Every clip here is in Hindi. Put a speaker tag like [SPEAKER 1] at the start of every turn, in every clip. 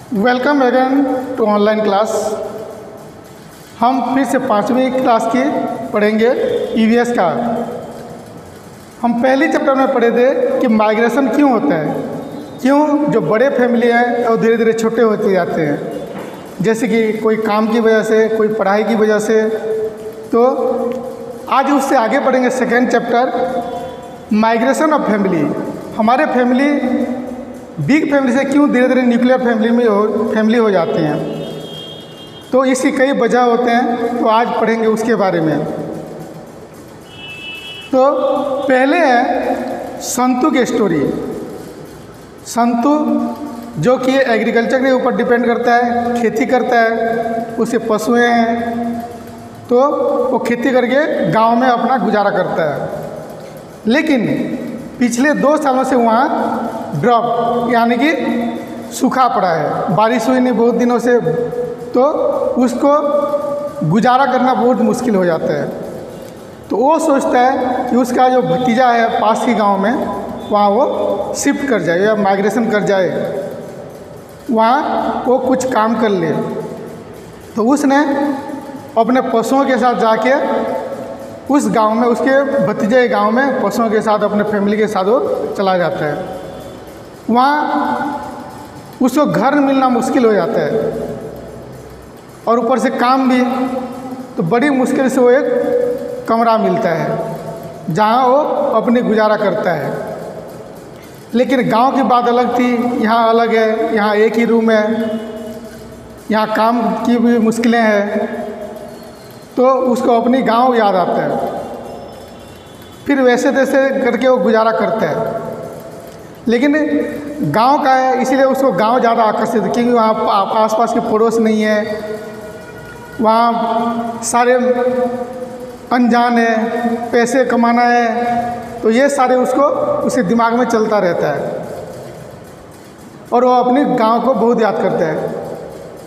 [SPEAKER 1] Welcome again to online class. हम फिर से 5वीं क्लास की पढ़ेंगे ईवीएस का। हम पहली चैप्टर में पढ़े थे कि माइग्रेशन क्यों होता है, क्यों जो बड़े फैमिली हैं और धीरे धीरे छोटे होते जाते हैं, जैसे कि कोई काम की वजह से, कोई पढ़ाई की वजह से। तो आज उससे आगे पढ़ेंगे second chapter migration of family. हमारे फैमिली बिग फैमिली से क्यों धीरे धीरे न्यूक्लियर फैमिली हो जाती हैं। तो इसकी कई वजह होते हैं, तो आज पढ़ेंगे उसके बारे में। तो पहले है संतु की स्टोरी। संतु जो कि एग्रीकल्चर के ऊपर डिपेंड करता है, खेती करता है, उसके पशुएं हैं, तो वो खेती करके गांव में अपना गुजारा करता है। लेकिन पिछले 2 सालों से वहाँ ड्रॉप यानी कि सूखा पड़ा है, बारिश हुई नहीं बहुत दिनों से, तो उसको गुजारा करना बहुत मुश्किल हो जाता है। तो वो सोचता है कि उसका जो भतीजा है पास के गांव में, वहाँ वो शिफ्ट कर जाए या माइग्रेशन कर जाए, वहाँ वो कुछ काम कर ले। तो उसने अपने पशुओं के साथ जाके उस गांव में, उसके भतीजे के गांव में पशुओं के साथ, अपने फैमिली के साथ वो चला जाता है। वहाँ उसको घर मिलना मुश्किल हो जाता है और ऊपर से काम भी, तो बड़ी मुश्किल से वो एक कमरा मिलता है जहाँ वो अपनी गुजारा करता है। लेकिन गांव की बात अलग थी, यहाँ अलग है। यहाँ एक ही रूम है, यहाँ काम की भी मुश्किलें हैं, तो उसको अपनी गांव याद आता है। फिर वैसे तैसे करके वो गुजारा करता है। लेकिन गांव का है इसलिए उसको गांव ज़्यादा आकर्षित, क्योंकि वहाँ आसपास के पड़ोस नहीं है, वहाँ सारे अनजान है, पैसे कमाना है, तो ये सारे उसके दिमाग में चलता रहता है और वो अपने गांव को बहुत याद करता है।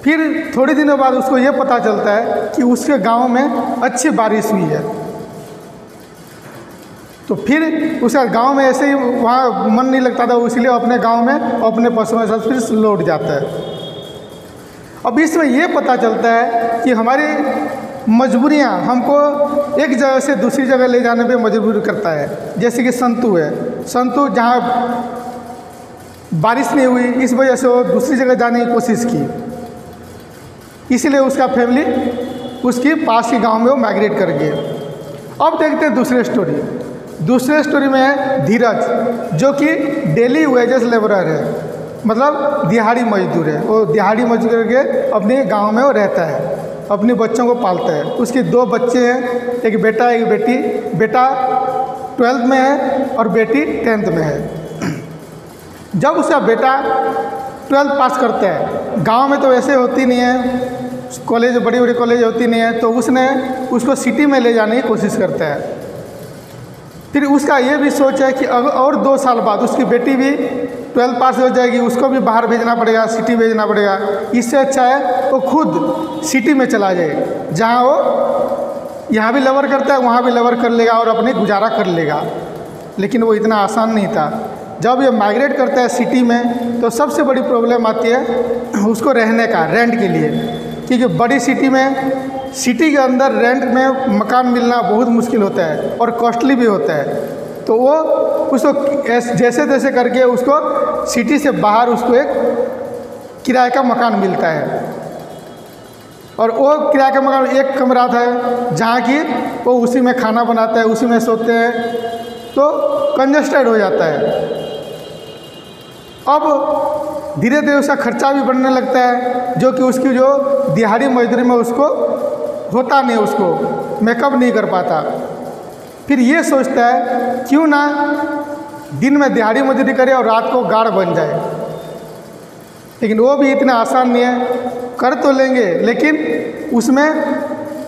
[SPEAKER 1] फिर थोड़े दिनों बाद उसको ये पता चलता है कि उसके गांव में अच्छी बारिश हुई है। तो फिर उसका गांव में ऐसे ही वहाँ मन नहीं लगता था, इसलिए अपने गांव में अपने पशुओं के साथ फिर लौट जाता है। अब इसमें ये पता चलता है कि हमारी मजबूरियाँ हमको एक जगह से दूसरी जगह ले जाने पे मजबूर करता है। जैसे कि संतु है, संतु जहाँ बारिश नहीं हुई, इस वजह से वो दूसरी जगह जाने की कोशिश की, इसलिए उसका फैमिली उसके पास के गांव में वो माइग्रेट कर गए। अब देखते हैं दूसरी स्टोरी। दूसरे स्टोरी में है धीरज, जो कि डेली वेजेस लेबरर है, मतलब दिहाड़ी मजदूर है। वो दिहाड़ी मजदूर करके अपने गांव में वो रहता है, अपने बच्चों को पालता है। उसके 2 बच्चे हैं, एक बेटा एक बेटी। बेटा 12th में है और बेटी 10th में है। जब उसका बेटा 12th पास करता है, गांव में तो वैसे होती नहीं है, कॉलेज बड़ी बड़ी कॉलेज होती नहीं है, तो उसने उसको सिटी में ले जाने की कोशिश करता है। फिर उसका ये भी सोच है कि अगर और 2 साल बाद उसकी बेटी भी 12th पास हो जाएगी, उसको भी बाहर भेजना पड़ेगा, सिटी भेजना पड़ेगा। इससे अच्छा है वो खुद सिटी में चला जाए, जहाँ वो यहाँ भी लवर करता है, वहाँ भी लवर कर लेगा और अपनी गुजारा कर लेगा। लेकिन वो इतना आसान नहीं था। जब ये माइग्रेट करता है सिटी में, तो सबसे बड़ी प्रॉब्लम आती है उसको रहने का, रेंट के लिए। क्योंकि बड़ी सिटी में, सिटी के अंदर रेंट में मकान मिलना बहुत मुश्किल होता है और कॉस्टली भी होता है। तो वो उसको जैसे तैसे करके उसको सिटी से बाहर उसको एक किराए का मकान मिलता है। और वो किराए का मकान एक कमरा था, जहाँ की वो उसी में खाना बनाता है, उसी में सोते हैं, तो कंजस्टेड हो जाता है। अब धीरे धीरे उसका खर्चा भी बढ़ने लगता है, जो कि उसकी जो दिहाड़ी मजदूरी में उसको होता नहीं, उसको मेकअप नहीं कर पाता। फिर ये सोचता है क्यों ना दिन में दिहाड़ी मजदूरी करे और रात को गार्ड बन जाए। लेकिन वो भी इतना आसान नहीं है, कर तो लेंगे लेकिन उसमें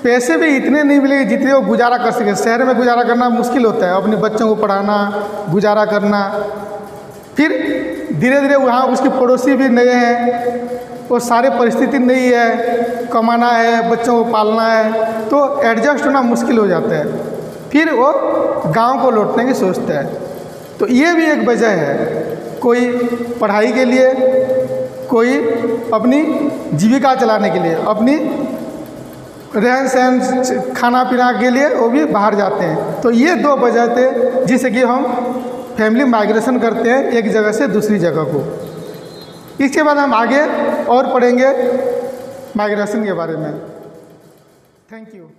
[SPEAKER 1] पैसे भी इतने नहीं मिलेंगे जितने वो गुजारा कर सके। शहर में गुजारा करना मुश्किल होता है, अपने बच्चों को पढ़ाना, गुजारा करना। फिर धीरे धीरे वहाँ उसके पड़ोसी भी नए हैं, वो सारे परिस्थिति नहीं है, कमाना है, बच्चों को पालना है, तो एडजस्ट होना मुश्किल हो जाता है। फिर वो गांव को लौटने की सोचता है। तो ये भी एक वजह है, कोई पढ़ाई के लिए, कोई अपनी जीविका चलाने के लिए, अपनी रहन सहन खाना पीना के लिए वो भी बाहर जाते हैं। तो ये 2 वजह थे जिससे कि हम फैमिली माइग्रेशन करते हैं एक जगह से दूसरी जगह को। इसके बाद हम आगे और पढ़ेंगे माइग्रेशन के बारे में। Thank you.